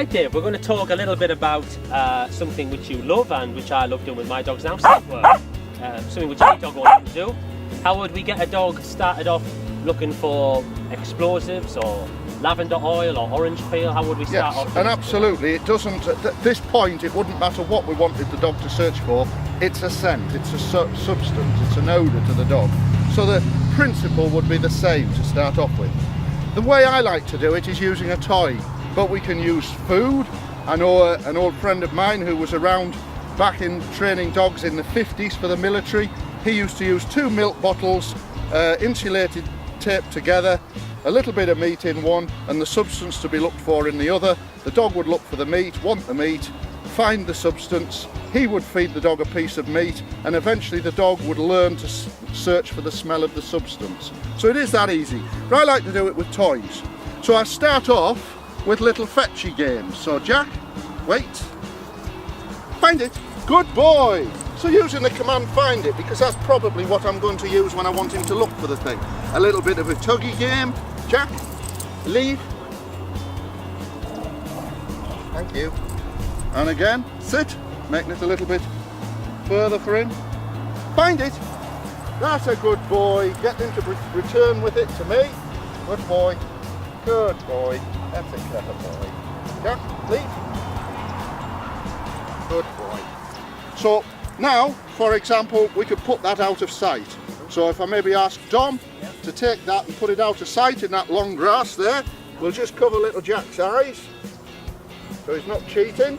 Right, Dave, we're going to talk a little bit about something which you love and which I love doing with my dogs now, scent work. Something which any dog wants to do. How would we get a dog started off looking for explosives or lavender oil or orange peel? How would we start off? Yes, and absolutely, it doesn't, at this point, it wouldn't matter what we wanted the dog to search for. It's a scent, it's a substance, it's an odour to the dog. So the principle would be the same to start off with. The way I like to do it is using a toy, but we can use food. I know an old friend of mine who was around back in training dogs in the 50s for the military. He used to use 2 milk bottles, insulated taped together, a little bit of meat in one and the substance to be looked for in the other. The dog would look for the meat, want the meat, find the substance. He would feed the dog a piece of meat and eventually the dog would learn to search for the smell of the substance. So it is that easy. But I like to do it with toys. So I start off with little fetchy games. So Jack, wait, find it, good boy. So using the command find it, because that's probably what I'm going to use when I want him to look for the thing. A little bit of a tuggy game. Jack, leave. Thank you. And again, sit, making it a little bit further for him. Find it. That's a good boy. Get him to return with it to me. Good boy. Good boy. That's a clever boy. Jack, leave. Good boy. So now, for example, we could put that out of sight. So if I maybe ask Dom to take that and put it out of sight in that long grass there, we'll just cover little Jack's eyes so he's not cheating.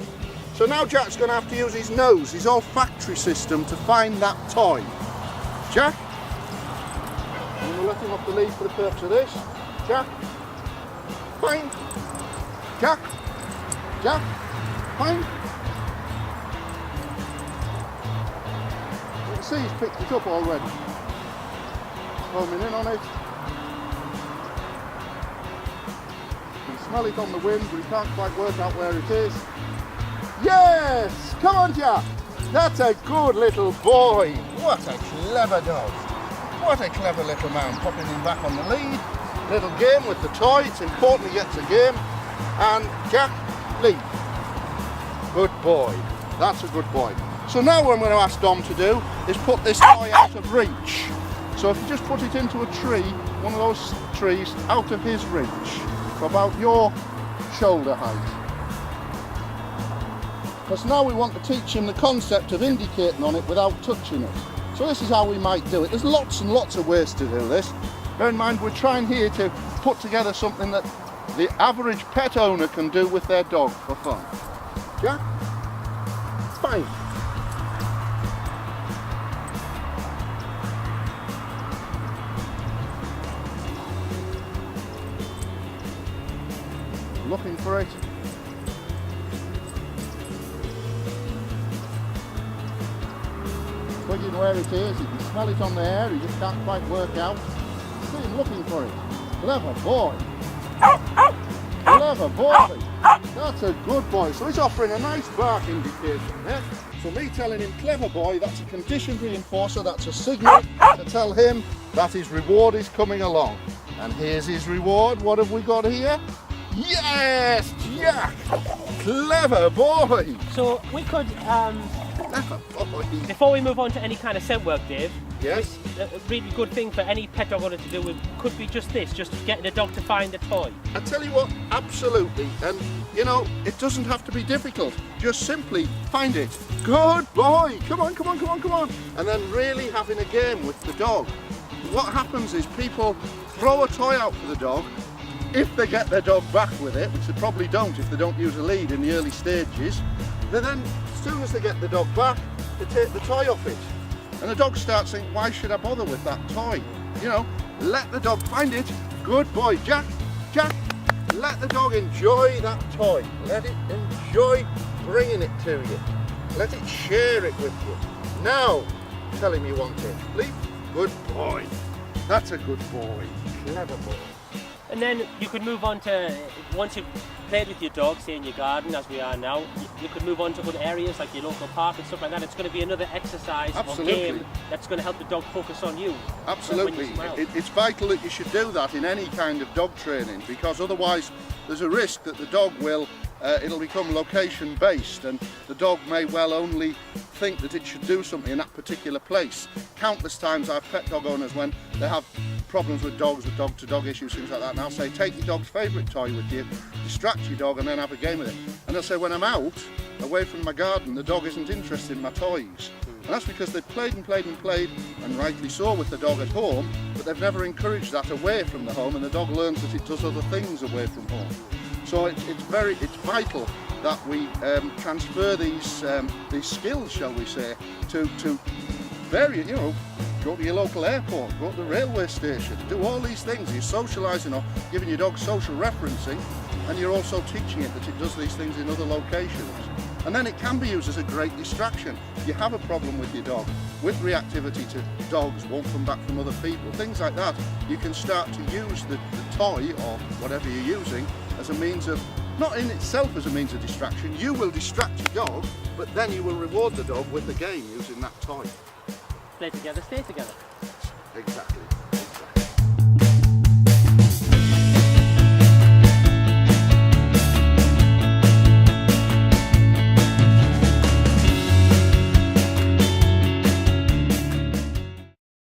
So now Jack's going to have to use his nose, his olfactory system, to find that toy. Jack, I'm going to let him off the lead for the purpose of this. Jack, find. Jack, Jack, find. You can see he's picked it up already. Homing in on it. You can smell it on the wind, but he can't quite work out where it is. Yes! Come on, Jack! That's a good little boy. What a clever dog. What a clever little man. Popping him back on the lead. Little game with the toy. It's important he gets a game. And Jack, lead. Good boy. That's a good boy. So now what I'm going to ask Dom to do is put this toy out of reach. So if you just put it into a tree, one of those trees, out of his reach, for about your shoulder height. Because now we want to teach him the concept of indicating on it without touching it. So this is how we might do it. There's lots and lots of ways to do this. Bear in mind we're trying here to put together something that the average pet owner can do with their dog for fun. Jack? Fine. Looking for it. Twigging where it is, you can smell it on the air, he just can't quite work out. See him looking for it. Clever boy. Clever boy. That's a good boy. So he's offering a nice bark indication there. So me telling him clever boy, that's a conditioned reinforcer, that's a signal to tell him that his reward is coming along. And here's his reward. What have we got here? Yes, Jack! Clever boy! So we could, Clever boy. before we move on to any kind of scent work, Dave, Yes? a really good thing for any pet dog owner to do could be just this, just getting a dog to find a toy. I tell you what, absolutely. And you know, it doesn't have to be difficult. Just simply find it. Good boy! Come on, come on, come on, come on! And then really having a game with the dog. What happens is people throw a toy out for the dog. If they get their dog back with it, which they probably don't if they don't use a lead in the early stages, then as soon as they get the dog back, they take the toy off it. And the dog starts saying, why should I bother with that toy? You know, let the dog find it. Good boy. Jack, Jack, let the dog enjoy that toy. Let it enjoy bringing it to you. Let it share it with you. Now, tell him you want it. Leave. Good boy. That's a good boy. Clever boy. And then you could move on to, once you've played with your dog, say in your garden as we are now, you could move on to other areas like your local park and stuff like that. It's going to be another exercise or game that's going to help the dog focus on you. Absolutely. It's vital that you should do that in any kind of dog training, because otherwise there's a risk that the dog will it'll become location based, and the dog may well only think that it should do something in that particular place. Countless times I've pet dog owners, when they have problems with dogs, with dog to dog issues, things like that, and I'll say, take your dog's favourite toy with you, distract your dog and then have a game with it. And they'll say, when I'm out, away from my garden, the dog isn't interested in my toys. And that's because they've played and played and played, and rightly so, with the dog at home, but they've never encouraged that away from the home, and the dog learns that it does other things away from home. So it's vital that we transfer these skills, shall we say, to vary, you know, go to your local airport, go to the railway station, do all these things. You're socialising or giving your dog social referencing, and you're also teaching it that it does these things in other locations. And then it can be used as a great distraction. If you have a problem with your dog, with reactivity to dogs, won't come back from other people, things like that, you can start to use the toy or whatever you're using as a means of, not in itself as a means of distraction. You will distract your dog, but then you will reward the dog with the game using that toy. Play together, stay together. Exactly.